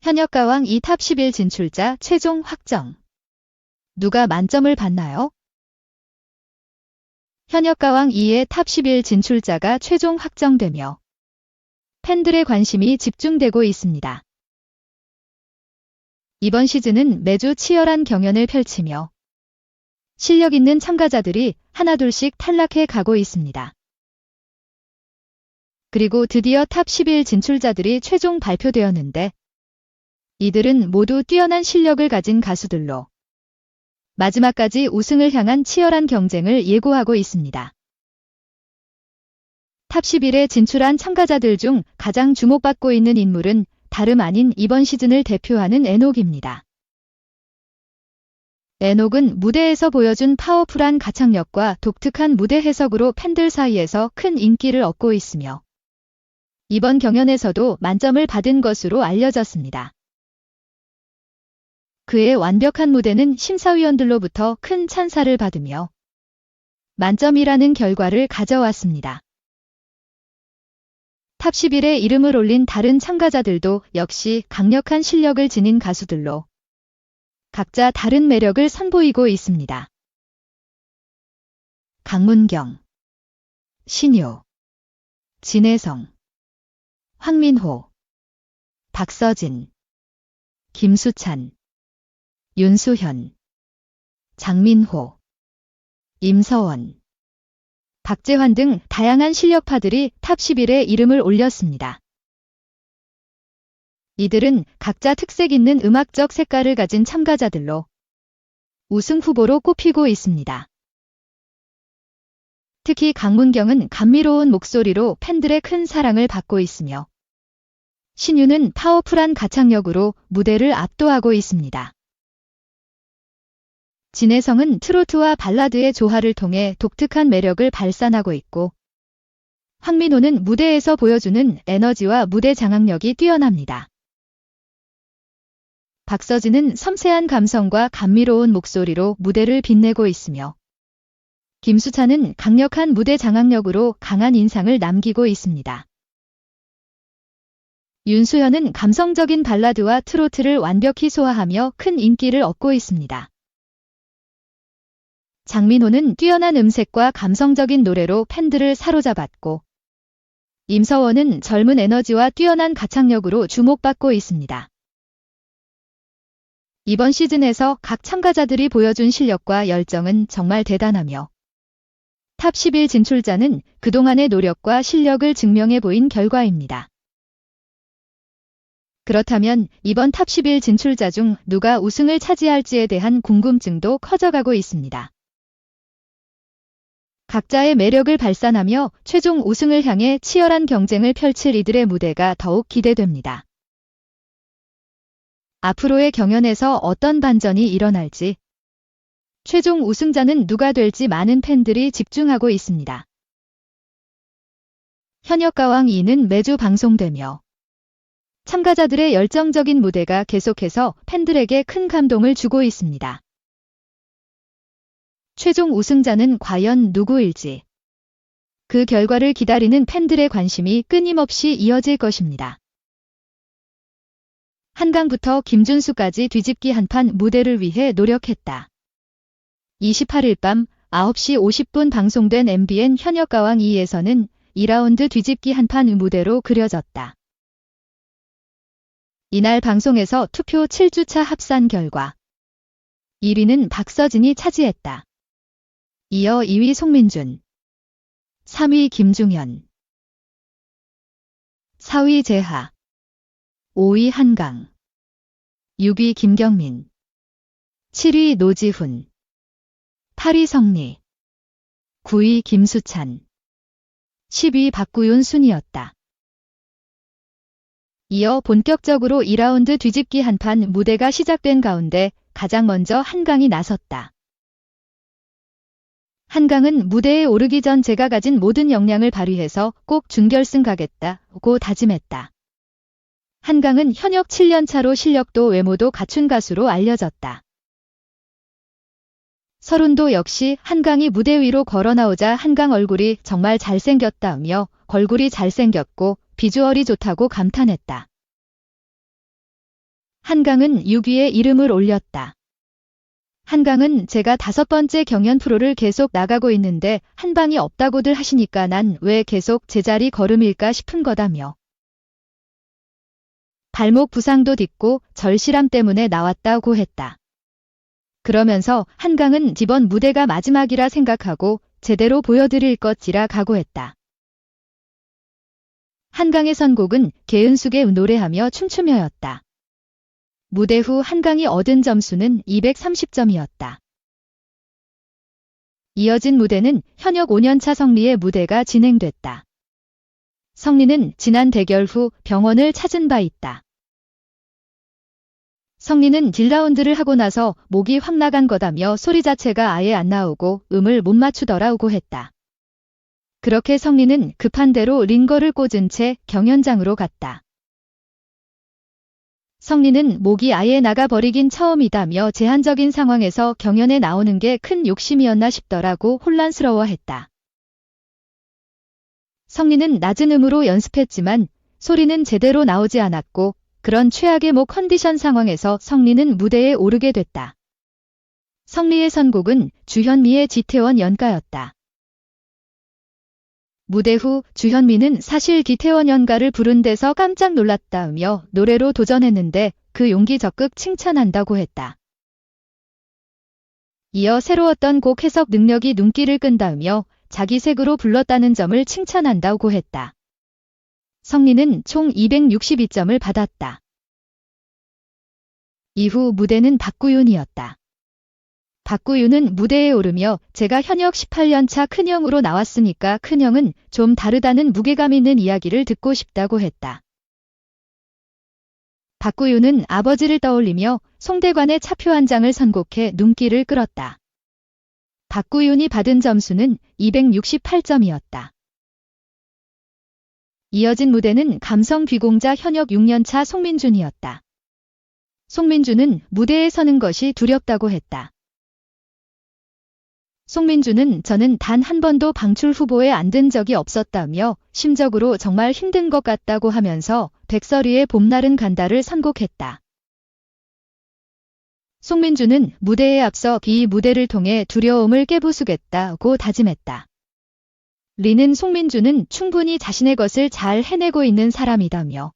현역가왕 2 탑 10일 진출자 최종 확정. 누가 만점을 받나요? 현역가왕 2의 탑 10일 진출자가 최종 확정되며 팬들의 관심이 집중되고 있습니다. 이번 시즌은 매주 치열한 경연을 펼치며 실력 있는 참가자들이 하나둘씩 탈락해 가고 있습니다. 그리고 드디어 탑 10일 진출자들이 최종 발표되었는데 이들은 모두 뛰어난 실력을 가진 가수들로 마지막까지 우승을 향한 치열한 경쟁을 예고하고 있습니다. 탑 11에 진출한 참가자들 중 가장 주목받고 있는 인물은 다름 아닌 이번 시즌을 대표하는 에녹입니다. 에녹은 무대에서 보여준 파워풀한 가창력과 독특한 무대 해석으로 팬들 사이에서 큰 인기를 얻고 있으며 이번 경연에서도 만점을 받은 것으로 알려졌습니다. 그의 완벽한 무대는 심사위원들로부터 큰 찬사를 받으며 만점이라는 결과를 가져왔습니다. 탑 11에 이름을 올린 다른 참가자들도 역시 강력한 실력을 지닌 가수들로 각자 다른 매력을 선보이고 있습니다. 강문경, 신유, 진혜성, 황민호, 박서진, 김수찬, 윤수현, 장민호, 임서원, 박재환 등 다양한 실력파들이 탑 11에 이름을 올렸습니다. 이들은 각자 특색 있는 음악적 색깔을 가진 참가자들로 우승 후보로 꼽히고 있습니다. 특히 강문경은 감미로운 목소리로 팬들의 큰 사랑을 받고 있으며 신유는 파워풀한 가창력으로 무대를 압도하고 있습니다. 진혜성은 트로트와 발라드의 조화를 통해 독특한 매력을 발산하고 있고 황민호는 무대에서 보여주는 에너지와 무대 장악력이 뛰어납니다. 박서진은 섬세한 감성과 감미로운 목소리로 무대를 빛내고 있으며 김수찬은 강력한 무대 장악력으로 강한 인상을 남기고 있습니다. 윤수현은 감성적인 발라드와 트로트를 완벽히 소화하며 큰 인기를 얻고 있습니다. 장민호는 뛰어난 음색과 감성적인 노래로 팬들을 사로잡았고 임서원은 젊은 에너지와 뛰어난 가창력으로 주목받고 있습니다. 이번 시즌에서 각 참가자들이 보여준 실력과 열정은 정말 대단하며 탑 10일 진출자는 그동안의 노력과 실력을 증명해 보인 결과입니다. 그렇다면 이번 탑 10일 진출자 중 누가 우승을 차지할지에 대한 궁금증도 커져가고 있습니다. 각자의 매력을 발산하며 최종 우승을 향해 치열한 경쟁을 펼칠 이들의 무대가 더욱 기대됩니다. 앞으로의 경연에서 어떤 반전이 일어날지, 최종 우승자는 누가 될지 많은 팬들이 집중하고 있습니다. 현역가왕 2는 매주 방송되며 참가자들의 열정적인 무대가 계속해서 팬들에게 큰 감동을 주고 있습니다. 최종 우승자는 과연 누구일지, 그 결과를 기다리는 팬들의 관심이 끊임없이 이어질 것입니다. 한강부터 김준수까지 뒤집기 한판 무대를 위해 노력했다. 28일 밤 9시 50분 방송된 MBN 현역가왕 2에서는 2라운드 뒤집기 한판 무대로 그려졌다. 이날 방송에서 투표 7주차 합산 결과 1위는 박서진이 차지했다. 이어 2위 송민준, 3위 김중현, 4위 재하, 5위 한강, 6위 김경민, 7위 노지훈, 8위 성리, 9위 김수찬, 10위 박구윤 순이었다. 이어 본격적으로 2라운드 뒤집기 한판 무대가 시작된 가운데 가장 먼저 한강이 나섰다. 한강은 무대에 오르기 전 제가 가진 모든 역량을 발휘해서 꼭 준결승 가겠다고 다짐했다. 한강은 현역 7년차로 실력도 외모도 갖춘 가수로 알려졌다. 서른도 역시 한강이 무대 위로 걸어 나오자 한강 얼굴이 정말 잘생겼다며 걸굴이 잘생겼고 비주얼이 좋다고 감탄했다. 한강은 6위에 이름을 올렸다. 한강은 제가 5번째 경연 프로를 계속 나가고 있는데 한 방이 없다고들 하시니까 난 왜 계속 제자리 걸음일까 싶은 거다며. 발목 부상도 딛고 절실함 때문에 나왔다고 했다. 그러면서 한강은 이번 무대가 마지막이라 생각하고 제대로 보여드릴 것이라 각오했다. 한강의 선곡은 개은숙의 노래하며 춤추며였다. 무대 후 한강이 얻은 점수는 230점이었다. 이어진 무대는 현역 5년차 성리의 무대가 진행됐다. 성리는 지난 대결 후 병원을 찾은 바 있다. 성리는 딜라운드를 하고 나서 목이 확 나간 거다며 소리 자체가 아예 안 나오고 음을 못 맞추더라고 했다. 그렇게 성리는 급한 대로 링거를 꽂은 채 경연장으로 갔다. 성리는 목이 아예 나가버리긴 처음이다며 제한적인 상황에서 경연에 나오는 게 큰 욕심이었나 싶더라고 혼란스러워했다. 성리는 낮은 음으로 연습했지만 소리는 제대로 나오지 않았고 그런 최악의 목 컨디션 상황에서 성리는 무대에 오르게 됐다. 성리의 선곡은 주현미의 기태원 연가였다. 무대 후 주현미는 사실 기태원 연가를 부른 데서 깜짝 놀랐다며 노래로 도전했는데 그 용기 적극 칭찬한다고 했다. 이어 새로웠던 곡 해석 능력이 눈길을 끈다며 자기 색으로 불렀다는 점을 칭찬한다고 했다. 성리는 총 262점을 받았다. 이후 무대는 박구윤이었다. 박구윤은 무대에 오르며 제가 현역 18년차 큰형으로 나왔으니까 큰형은 좀 다르다는 무게감 있는 이야기를 듣고 싶다고 했다. 박구윤은 아버지를 떠올리며 송대관의 차표 한 장을 선곡해 눈길을 끌었다. 박구윤이 받은 점수는 268점이었다. 이어진 무대는 감성 귀공자 현역 6년차 송민준이었다. 송민준은 무대에 서는 것이 두렵다고 했다. 송민준은 저는 단 한 번도 방출 후보에 안 든 적이 없었다며 심적으로 정말 힘든 것 같다고 하면서 백설이의 봄날은 간다를 선곡했다. 송민준은 무대에 앞서 이 무대를 통해 두려움을 깨부수겠다고 다짐했다. 리는 송민준은 충분히 자신의 것을 잘 해내고 있는 사람이다며.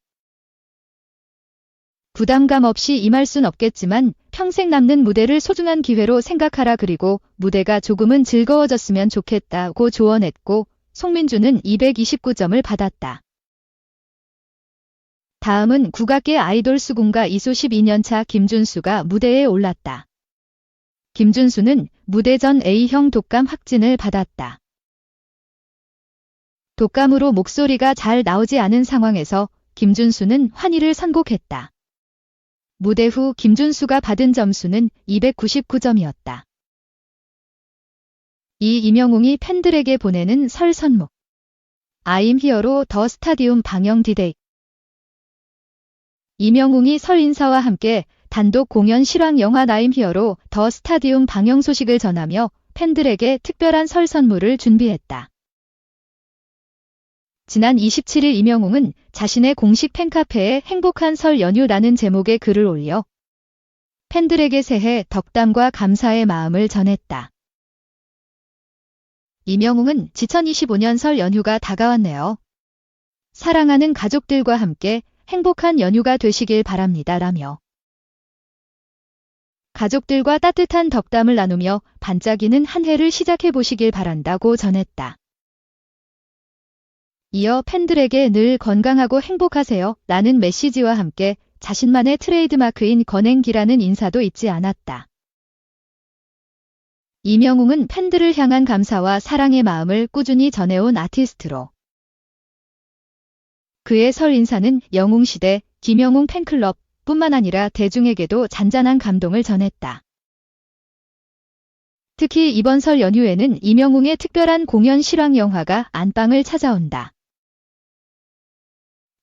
부담감 없이 임할 순 없겠지만 평생 남는 무대를 소중한 기회로 생각하라 그리고 무대가 조금은 즐거워졌으면 좋겠다고 조언했고 송민준은 229점을 받았다. 다음은 국악계 아이돌 수군가 이수 12년차 김준수가 무대에 올랐다. 김준수는 무대 전 A형 독감 확진을 받았다. 독감으로 목소리가 잘 나오지 않은 상황에서 김준수는 환희를 선곡했다. 무대 후 김준수가 받은 점수는 299점이었다. 이명웅이 팬들에게 보내는 설 선물. I'm Here로 더 스타디움 방영 디데이. 이명웅이 설 인사와 함께 단독 공연 실황 영화 I'm Here로 더 스타디움 방영 소식을 전하며 팬들에게 특별한 설 선물을 준비했다. 지난 27일 이명웅은 자신의 공식 팬카페에 행복한 설 연휴라는 제목의 글을 올려 팬들에게 새해 덕담과 감사의 마음을 전했다. 이명웅은 2025년 설 연휴가 다가왔네요. 사랑하는 가족들과 함께 행복한 연휴가 되시길 바랍니다. 라며 가족들과 따뜻한 덕담을 나누며 반짝이는 한 해를 시작해 보시길 바란다고 전했다. 이어 팬들에게 늘 건강하고 행복하세요 라는 메시지와 함께 자신만의 트레이드마크인 건행기라는 인사도 잊지 않았다. 이명웅은 팬들을 향한 감사와 사랑의 마음을 꾸준히 전해온 아티스트로 그의 설 인사는 영웅시대, 김영웅 팬클럽 뿐만 아니라 대중에게도 잔잔한 감동을 전했다. 특히 이번 설 연휴에는 이명웅의 특별한 공연 실황 영화가 안방을 찾아온다.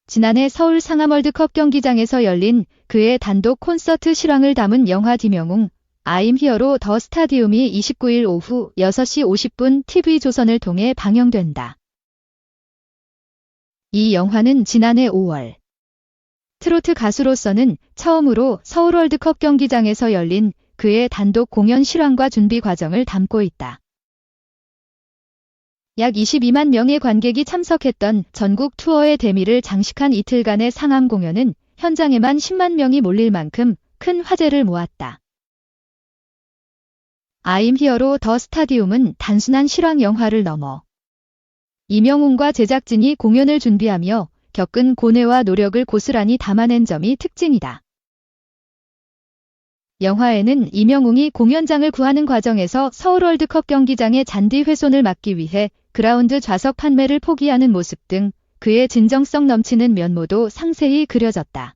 지난해 서울 상암월드컵 경기장에서 열린 그의 단독 콘서트 실황을 담은 영화 김영웅 I'm Here로 더 스타디움이 29일 오후 6시 50분 TV조선을 통해 방영된다. 이 영화는 지난해 5월 트로트 가수로서는 처음으로 서울 월드컵 경기장에서 열린 그의 단독 공연 실황과 준비 과정을 담고 있다. 약 22만 명의 관객이 참석했던 전국 투어의 대미를 장식한 이틀간의 상암 공연은 현장에만 10만 명이 몰릴 만큼 큰 화제를 모았다. I'm Here로 더 스타디움은 단순한 실황 영화를 넘어 임영웅과 제작진이 공연을 준비하며 겪은 고뇌와 노력을 고스란히 담아낸 점이 특징이다. 영화에는 임영웅이 공연장을 구하는 과정에서 서울 월드컵 경기장의 잔디 훼손을 막기 위해 그라운드 좌석 판매를 포기하는 모습 등 그의 진정성 넘치는 면모도 상세히 그려졌다.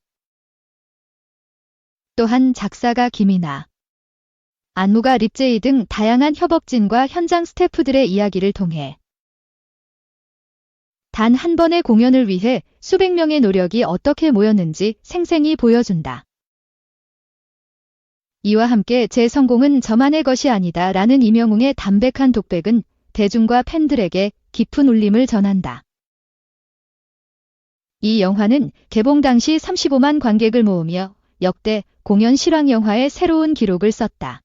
또한 작사가 김이나, 안무가 립제이 등 다양한 협업진과 현장 스태프들의 이야기를 통해 단 한 번의 공연을 위해 수백 명의 노력이 어떻게 모였는지 생생히 보여준다. 이와 함께 제 성공은 저만의 것이 아니다 라는 임영웅의 담백한 독백은 대중과 팬들에게 깊은 울림을 전한다. 이 영화는 개봉 당시 35만 관객을 모으며 역대 공연 실황 영화의 새로운 기록을 썼다.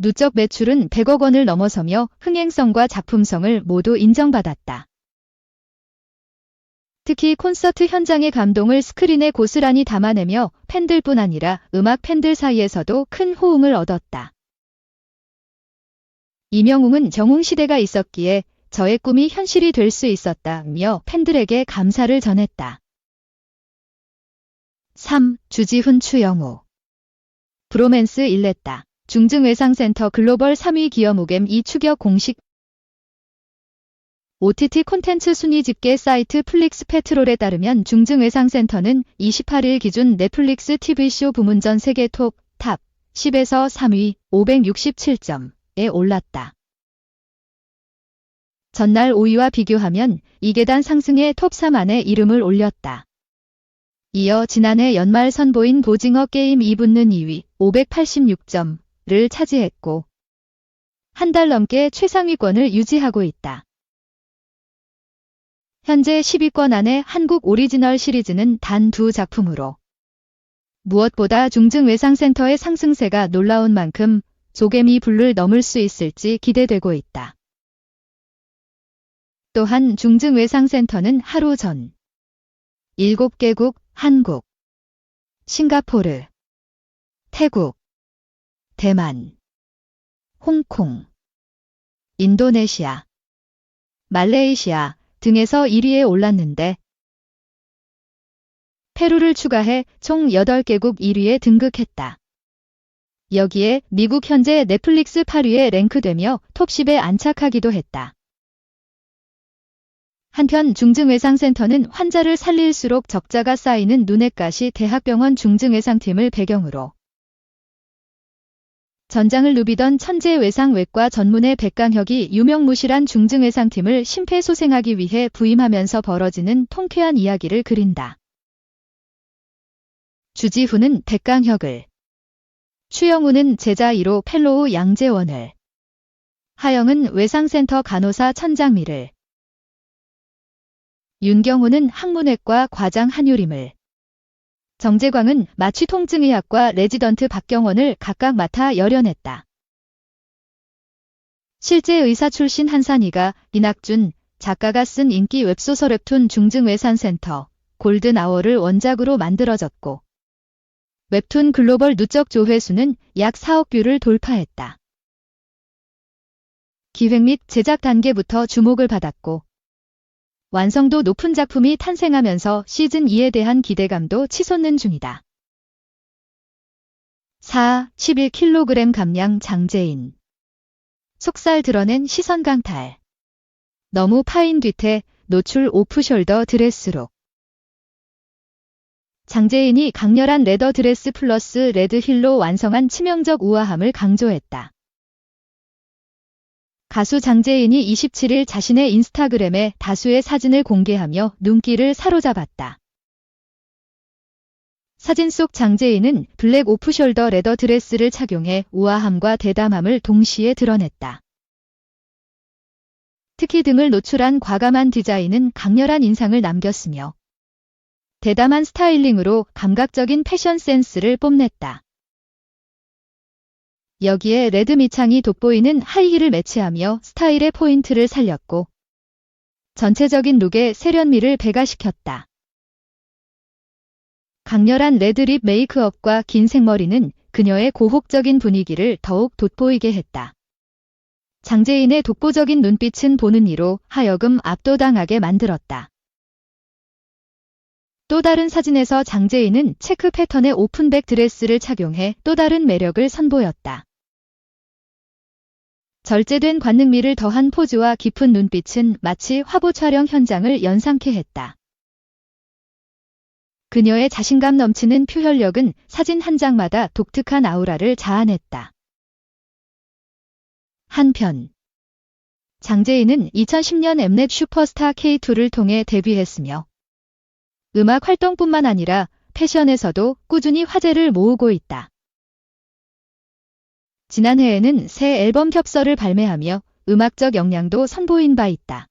누적 매출은 100억 원을 넘어서며 흥행성과 작품성을 모두 인정받았다. 특히 콘서트 현장의 감동을 스크린에 고스란히 담아내며 팬들뿐 아니라 음악 팬들 사이에서도 큰 호응을 얻었다. 임영웅은 정웅시대가 있었기에 저의 꿈이 현실이 될 수 있었다며 팬들에게 감사를 전했다. 3. 주지훈 추영우 브로맨스 일냈다. 중증외상센터 글로벌 3위 기여무겜 2 추격 공식 OTT 콘텐츠 순위 집계 사이트 플릭스 페트롤에 따르면 중증외상센터는 28일 기준 넷플릭스 TV쇼 부문전 세계 톱 10에서 3위 567점에 올랐다. 전날 5위와 비교하면 2계단 상승해 톱 3 안에 이름을 올렸다. 이어 지난해 연말 선보인 오징어 게임 2붙는 2위 586점을 차지했고 한 달 넘게 최상위권을 유지하고 있다. 현재 10위권 안에 한국 오리지널 시리즈는 단 2작품으로 무엇보다 중증외상센터의 상승세가 놀라운 만큼 조개미 불을 넘을 수 있을지 기대되고 있다. 또한 중증외상센터는 하루 전 7개국 한국, 싱가포르, 태국, 대만, 홍콩, 인도네시아, 말레이시아 등에서 1위에 올랐는데 페루를 추가해 총 8개국 1위에 등극했다. 여기에 미국 현재 넷플릭스 8위에 랭크되며 톱 10에 안착하기도 했다. 한편 중증외상센터는 환자를 살릴수록 적자가 쌓이는 눈엣가시 대학병원 중증외상팀을 배경으로 전장을 누비던 천재외상외과 전문의 백강혁이 유명무실한 중증외상팀을 심폐소생하기 위해 부임하면서 벌어지는 통쾌한 이야기를 그린다. 주지훈은 백강혁을, 추영우는 제자 1호 펠로우 양재원을, 하영은 외상센터 간호사 천장미를, 윤경호는 항문외과 과장 한유림을, 정재광은 마취통증의학과 레지던트 박경원을 각각 맡아 열연했다. 실제 의사 출신 한산희가 이낙준 작가가 쓴 인기 웹소설 웹툰 중증외상센터 골든아워를 원작으로 만들어졌고 웹툰 글로벌 누적 조회수는 약 4억 뷰를 돌파했다. 기획 및 제작 단계부터 주목을 받았고 완성도 높은 작품이 탄생하면서 시즌2에 대한 기대감도 치솟는 중이다. 4. 11kg 감량 장재인. 속살 드러낸 시선 강탈. 너무 파인 뒤태 노출 오프숄더 드레스룩. 장재인이 강렬한 레더 드레스 플러스 레드 힐로 완성한 치명적 우아함을 강조했다. 가수 장재인이 27일 자신의 인스타그램에 다수의 사진을 공개하며 눈길을 사로잡았다. 사진 속 장재인은 블랙 오프숄더 레더 드레스를 착용해 우아함과 대담함을 동시에 드러냈다. 특히 등을 노출한 과감한 디자인은 강렬한 인상을 남겼으며 대담한 스타일링으로 감각적인 패션 센스를 뽐냈다. 여기에 레드 밑창이 돋보이는 하이힐을 매치하며 스타일의 포인트를 살렸고 전체적인 룩의 세련미를 배가시켰다. 강렬한 레드립 메이크업과 긴 생머리는 그녀의 고혹적인 분위기를 더욱 돋보이게 했다. 장재인의 독보적인 눈빛은 보는 이로 하여금 압도당하게 만들었다. 또 다른 사진에서 장재인은 체크 패턴의 오픈백 드레스를 착용해 또 다른 매력을 선보였다. 절제된 관능미를 더한 포즈와 깊은 눈빛은 마치 화보 촬영 현장을 연상케 했다. 그녀의 자신감 넘치는 표현력은 사진 한 장마다 독특한 아우라를 자아냈다. 한편 장재인은 2010년 엠넷 슈퍼스타 K2를 통해 데뷔했으며 음악 활동뿐만 아니라 패션에서도 꾸준히 화제를 모으고 있다. 지난해에는 새 앨범 협서를 발매하며 음악적 역량도 선보인 바 있다.